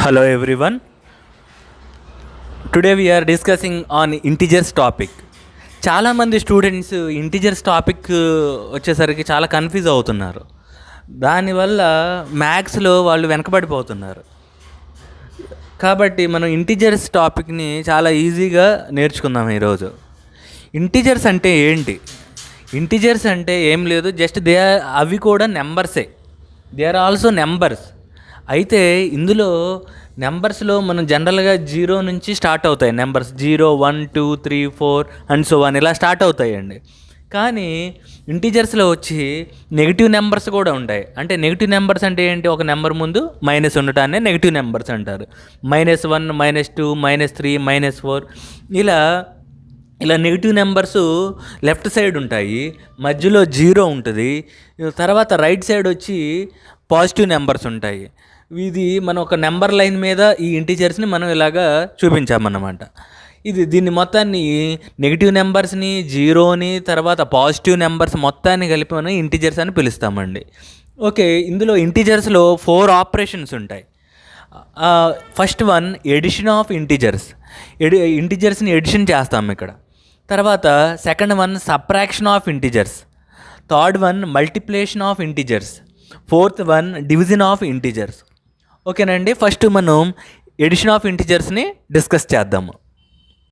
Hello everyone. Today we are discussing on integers topic. చాలామంది students integers topic వచ్చేసరికి చాలా confuse అవుతున్నారు. దానివల్ల మ్యాథ్స్లో వాళ్ళు వెనకబడిపోతున్నారు. కాబట్టి మనం ఇంటిజర్స్ టాపిక్ని చాలా ఈజీగా నేర్చుకుందాం ఈరోజు. ఇంటిజర్స్ అంటే ఏంటి? ఇంటిజర్స్ అంటే ఏం లేదు, జస్ట్ అవి కూడా నెంబర్సే. They are also numbers. అయితే ఇందులో నెంబర్స్లో మనం జనరల్గా 0 నుంచి స్టార్ట్ అవుతాయి నెంబర్స్. 0, 1, 2, 3, 4 అండ్ సో వన్ ఇలా స్టార్ట్ అవుతాయండి. కానీ ఇంటీజర్స్లో వచ్చి నెగిటివ్ నెంబర్స్ కూడా ఉంటాయి. అంటే నెగిటివ్ నెంబర్స్ అంటే ఏంటి? ఒక నెంబర్ ముందు మైనస్ ఉండటాన్ని నెగిటివ్ నెంబర్స్ అంటారు. -1, -2, -3, -4 ఇలా నెగిటివ్ నెంబర్స్ లెఫ్ట్ సైడ్ ఉంటాయి, మధ్యలో 0 ఉంటుంది, తర్వాత రైట్ సైడ్ వచ్చి పాజిటివ్ నెంబర్స్ ఉంటాయి. ఇది మనం ఒక నెంబర్ లైన్ మీద ఈ ఇంటీజర్స్ని మనం ఇలాగా చూపించామన్నమాట. దీన్ని మొత్తాన్ని నెగిటివ్ నెంబర్స్ని, 0ని, తర్వాత పాజిటివ్ నెంబర్స్ మొత్తాన్ని కలిపి మనం ఇంటీజర్స్ అని పిలుస్తామండి. ఓకే, ఇందులో ఇంటీజర్స్లో 4 ఆపరేషన్స్ ఉంటాయి. First one addition of integers. ఇంటీజర్స్ని ఎడిషన్ చేస్తాం ఇక్కడ. తర్వాత second one subtraction of integers. Third one multiplication of integers. Fourth one division of integers. ఓకేనండి, ఫస్ట్ మనం ఎడిషన్ ఆఫ్ ఇంటీజర్స్ని డిస్కస్ చేద్దాము.